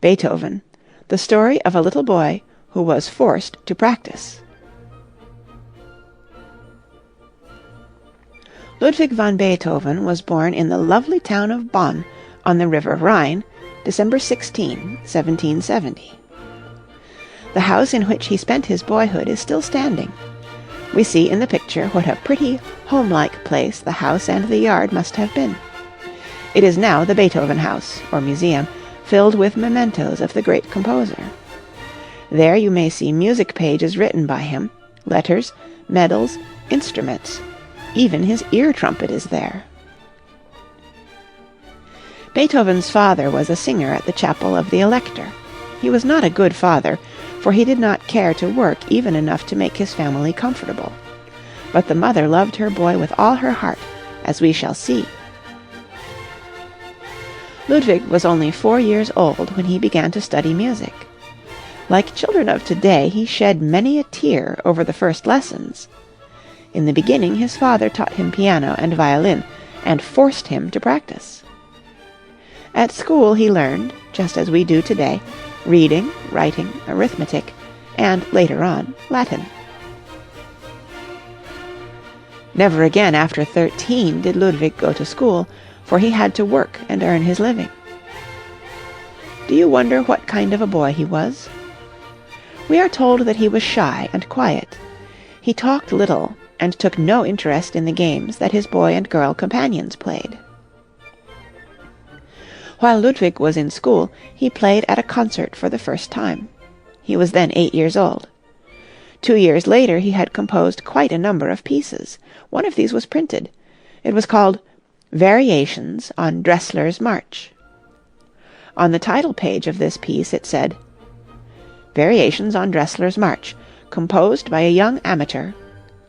Beethoven, the story of a little boy who was forced to practice. Ludwig van Beethoven was born in the lovely town of Bonn on the river Rhine, December 16, 1770. The house in which he spent his boyhood is still standing. We see in the picture what a pretty, home-like place the house and the yard must have been. It is now the Beethoven House, or museum, filled with mementos of the great composer. There you may see music pages written by him, letters, medals, instruments. Even his ear trumpet is there. Beethoven's father was a singer at the chapel of the Elector. He was not a good father, for he did not care to work even enough to make his family comfortable. But the mother loved her boy with all her heart, as we shall see. Ludwig was only 4 years old when he began to study music. Like children of today, he shed many a tear over the first lessons. In the beginning, his father taught him piano and violin, and forced him to practice. At school he learned, just as we do today, reading, writing, arithmetic, and, later on, Latin. Never again after 13 did Ludwig go to school, for he had to work and earn his living. Do you wonder what kind of a boy he was? We are told that he was shy and quiet. He talked little, and took no interest in the games that his boy and girl companions played. While Ludwig was in school, he played at a concert for the first time. He was then 8 years old. 2 years later he had composed quite a number of pieces. One of these was printed. It was called Variations on Dressler's March. On the title page of this piece it said, "Variations on Dressler's March, composed by a young amateur,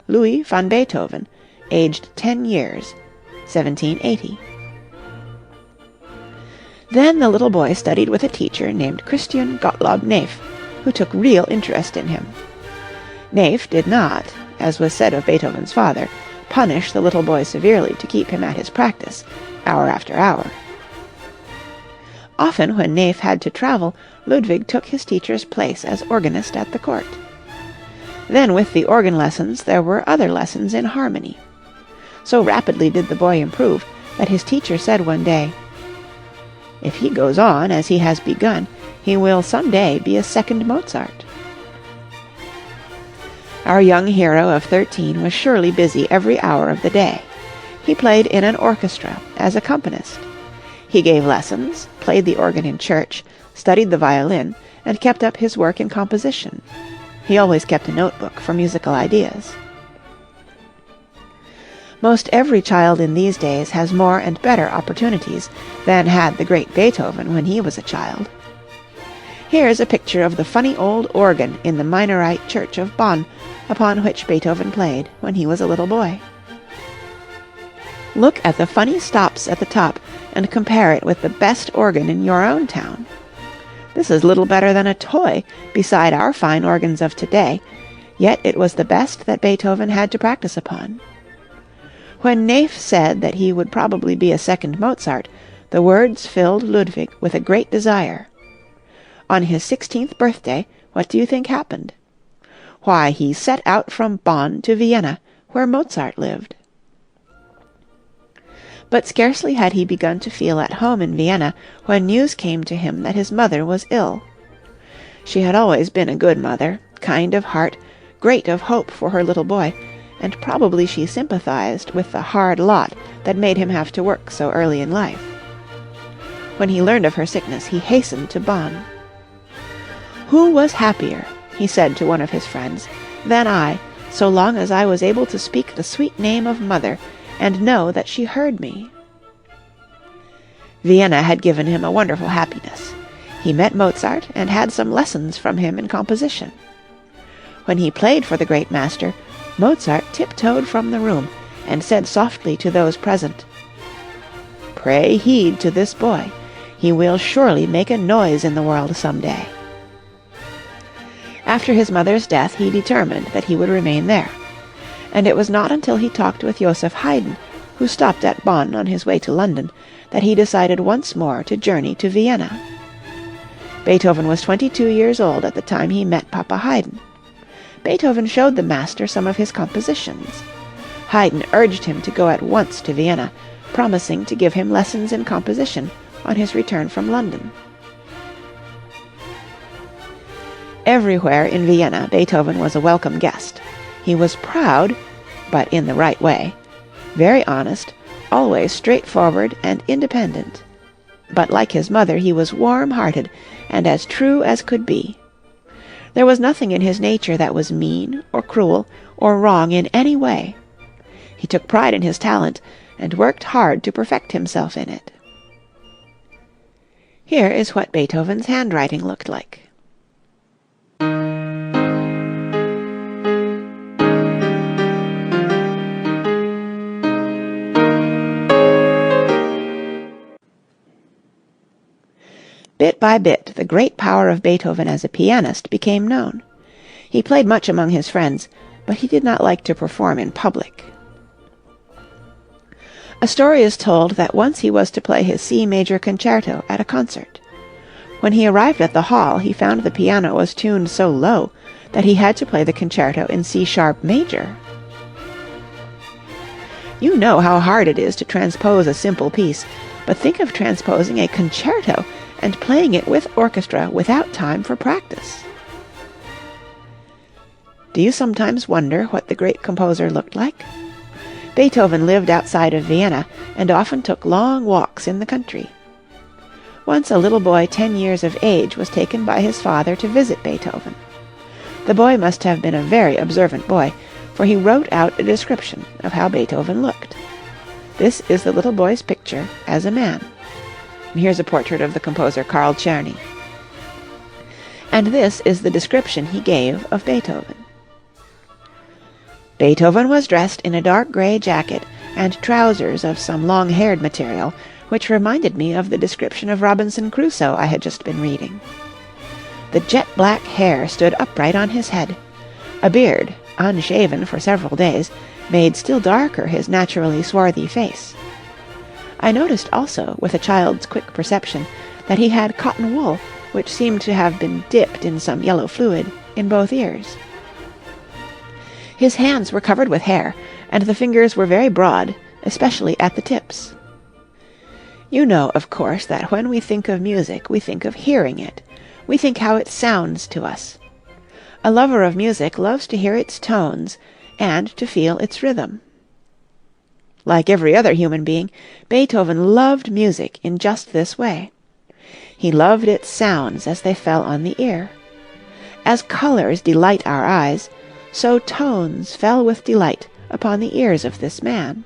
Ludwig van Beethoven, aged 10 years, 1780. Then the little boy studied with a teacher named Christian Gottlob Neef, who took real interest in him. Neef did not, as was said of Beethoven's father, punish the little boy severely to keep him at his practice, hour after hour. Often when Neef had to travel, Ludwig took his teacher's place as organist at the court. Then with the organ lessons there were other lessons in harmony. So rapidly did the boy improve that his teacher said one day, "If he goes on as he has begun, he will some day be a second Mozart." Our young hero of 13 was surely busy every hour of the day. He played in an orchestra as accompanist. He gave lessons, played the organ in church, studied the violin, and kept up his work in composition. He always kept a notebook for musical ideas. Most every child in these days has more and better opportunities than had the great Beethoven when he was a child. Here is a picture of the funny old organ in the Minorite church of Bonn, upon which Beethoven played when he was a little boy. Look at the funny stops at the top and compare it with the best organ in your own town. This is little better than a toy beside our fine organs of today, yet it was the best that Beethoven had to practice upon. When Neef said that he would probably be a second Mozart, the words filled Ludwig with a great desire. On his 16th birthday, what do you think happened? Why, he set out from Bonn to Vienna, where Mozart lived. But scarcely had he begun to feel at home in Vienna when news came to him that his mother was ill. She had always been a good mother, kind of heart, great of hope for her little boy, and probably she sympathized with the hard lot that made him have to work so early in life. When he learned of her sickness, he hastened to Bonn. "Who was happier," he said to one of his friends, "than I, so long as I was able to speak the sweet name of mother, and know that she heard me?" Vienna had given him a wonderful happiness. He met Mozart and had some lessons from him in composition. When he played for the great master, Mozart tiptoed from the room and said softly to those present, "Pray heed to this boy. He will surely make a noise in the world some day." After his mother's death he determined that he would remain there, and it was not until he talked with Joseph Haydn, who stopped at Bonn on his way to London, that he decided once more to journey to Vienna. Beethoven was 22 years old at the time he met Papa Haydn. Beethoven showed the master some of his compositions. Haydn urged him to go at once to Vienna, promising to give him lessons in composition on his return from London. Everywhere in Vienna, Beethoven was a welcome guest. He was proud, but in the right way, very honest, always straightforward and independent. But like his mother, he was warm-hearted and as true as could be. There was nothing in his nature that was mean or cruel or wrong in any way. He took pride in his talent and worked hard to perfect himself in it. Here is what Beethoven's handwriting looked like. Bit by bit, the great power of Beethoven as a pianist became known. He played much among his friends, but he did not like to perform in public. A story is told that once he was to play his C major concerto at a concert. When he arrived at the hall, he found the piano was tuned so low that he had to play the concerto in C-sharp major. You know how hard it is to transpose a simple piece, but think of transposing a concerto and playing it with orchestra without time for practice. Do you sometimes wonder what the great composer looked like? Beethoven lived outside of Vienna and often took long walks in the country. Once a little boy 10 years of age was taken by his father to visit Beethoven. The boy must have been a very observant boy, for he wrote out a description of how Beethoven looked. This is the little boy's picture as a man. And here's a portrait of the composer Carl Czerny. And this is the description he gave of Beethoven. Beethoven was dressed in a dark gray jacket and trousers of some long-haired material, which reminded me of the description of Robinson Crusoe I had just been reading. The jet-black hair stood upright on his head. A beard, unshaven for several days, made still darker his naturally swarthy face. I noticed also, with a child's quick perception, that he had cotton wool, which seemed to have been dipped in some yellow fluid, in both ears. His hands were covered with hair, and the fingers were very broad, especially at the tips. You know, of course, that when we think of music, we think of hearing it. We think how it sounds to us. A lover of music loves to hear its tones and to feel its rhythm. Like every other human being, Beethoven loved music in just this way. He loved its sounds as they fell on the ear. As colors delight our eyes, so tones fell with delight upon the ears of this man.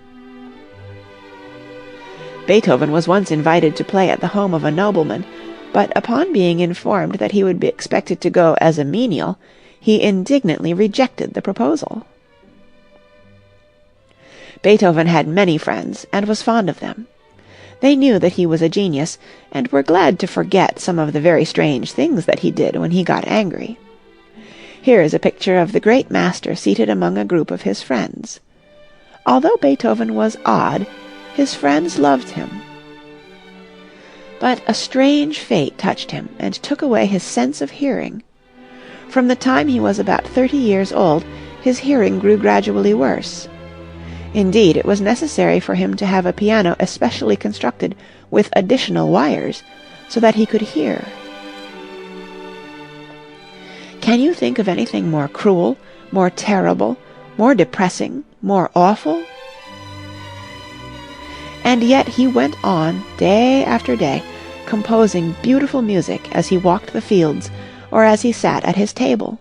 Beethoven was once invited to play at the home of a nobleman, but upon being informed that he would be expected to go as a menial, he indignantly rejected the proposal. Beethoven had many friends and was fond of them. They knew that he was a genius, and were glad to forget some of the very strange things that he did when he got angry. Here is a picture of the great master seated among a group of his friends. Although Beethoven was odd, his friends loved him. But a strange fate touched him and took away his sense of hearing. From the time he was about 30 years old, his hearing grew gradually worse. Indeed, it was necessary for him to have a piano especially constructed with additional wires, so that he could hear. Can you think of anything more cruel, more terrible, more depressing, more awful? And yet he went on, day after day, composing beautiful music as he walked the fields, or as he sat at his table.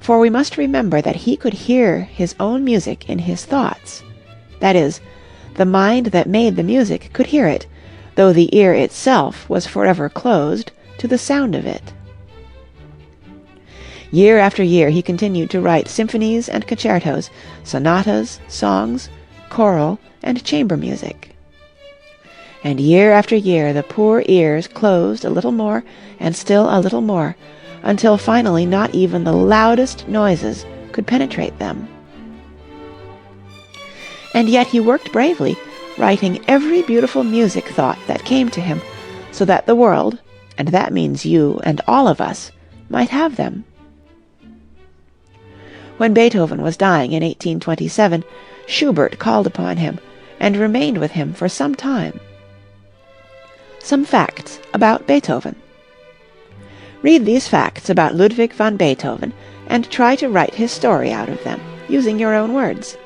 For we must remember that he could hear his own music in his thoughts. That is, the mind that made the music could hear it, though the ear itself was forever closed to the sound of it. Year after year he continued to write symphonies and concertos, sonatas, songs, choral, and chamber music. And year after year the poor ears closed a little more and still a little more, until finally not even the loudest noises could penetrate them. And yet he worked bravely, writing every beautiful music thought that came to him, so that the world, and that means you and all of us might have them. When Beethoven was dying in 1827, Schubert called upon him and remained with him for some time. Some facts about Beethoven. Read these facts about Ludwig van Beethoven and try to write his story out of them, using your own words.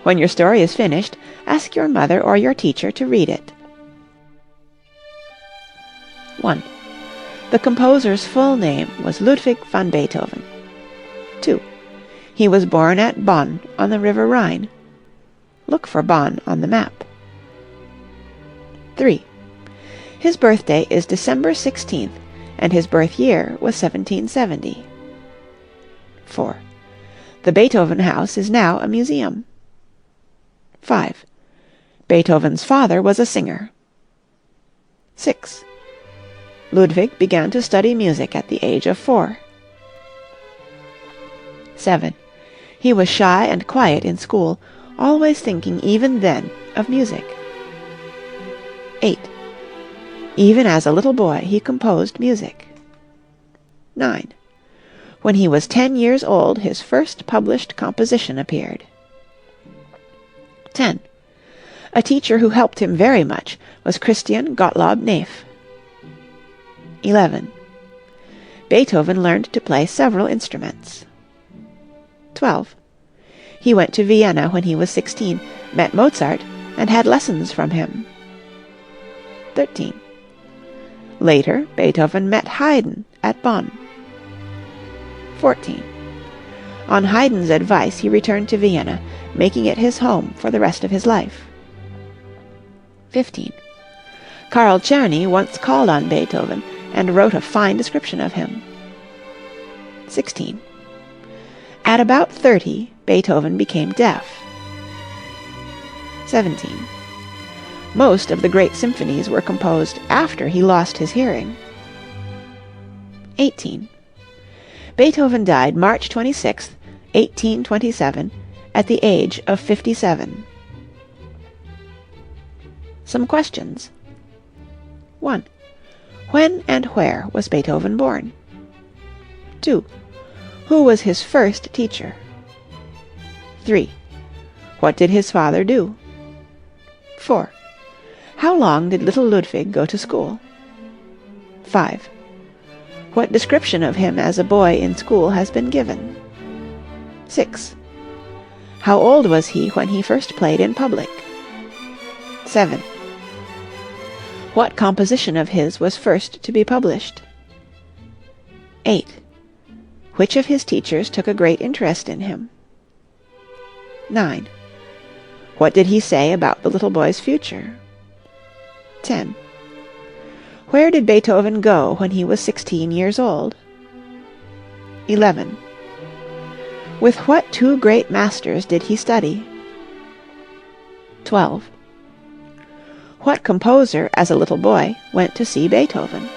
When your story is finished, ask your mother or your teacher to read it. 1. The composer's full name was Ludwig van Beethoven. 2. He was born at Bonn on the River Rhine. Look for Bonn on the map. 3. His birthday is December 16th, and his birth year was 1770. 4. The Beethoven House is now a museum. 5. Beethoven's father was a singer. 6. Ludwig began to study music at the age of 4. 7. He was shy and quiet in school, always thinking even then of music. 8. Even as a little boy he composed music. 9. When he was 10 years old his first published composition appeared. 10. A teacher who helped him very much was Christian Gottlob Neff. 11. Beethoven learned to play several instruments. 12. He went to Vienna when he was 16, met Mozart, and had lessons from him. 13. Later, Beethoven met Haydn at Bonn. 14. On Haydn's advice he returned to Vienna, making it his home for the rest of his life. 15. Karl Czerny once called on Beethoven and wrote a fine description of him. 16. At about 30, Beethoven became deaf. 17. Most of the great symphonies were composed after he lost his hearing. 18. Beethoven died March 26, 1827, at the age of 57. Some questions. 1. When and where was Beethoven born? 2. Who was his first teacher? 3. What did his father do? 4. How long did little Ludwig go to school? 5. What description of him as a boy in school has been given? 6. How old was he when he first played in public? 7. What composition of his was first to be published? 8. Which of his teachers took a great interest in him? 9. What did he say about the little boy's future? 10. Where did Beethoven go when he was 16 years old? 11. With what two great masters did he study? 12. What composer, as a little boy, went to see Beethoven?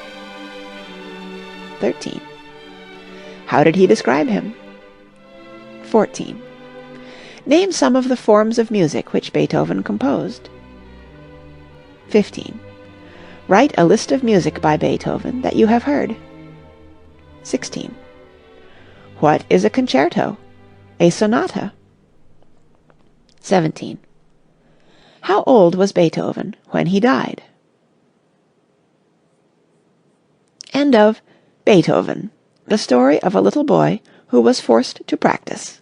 13. How did he describe him? 14. Name some of the forms of music which Beethoven composed. 15. Write a list of music by Beethoven that you have heard. 16. What is a concerto? A sonata? 17. How old was Beethoven when he died? End of Beethoven, the story of a little boy who was forced to practice.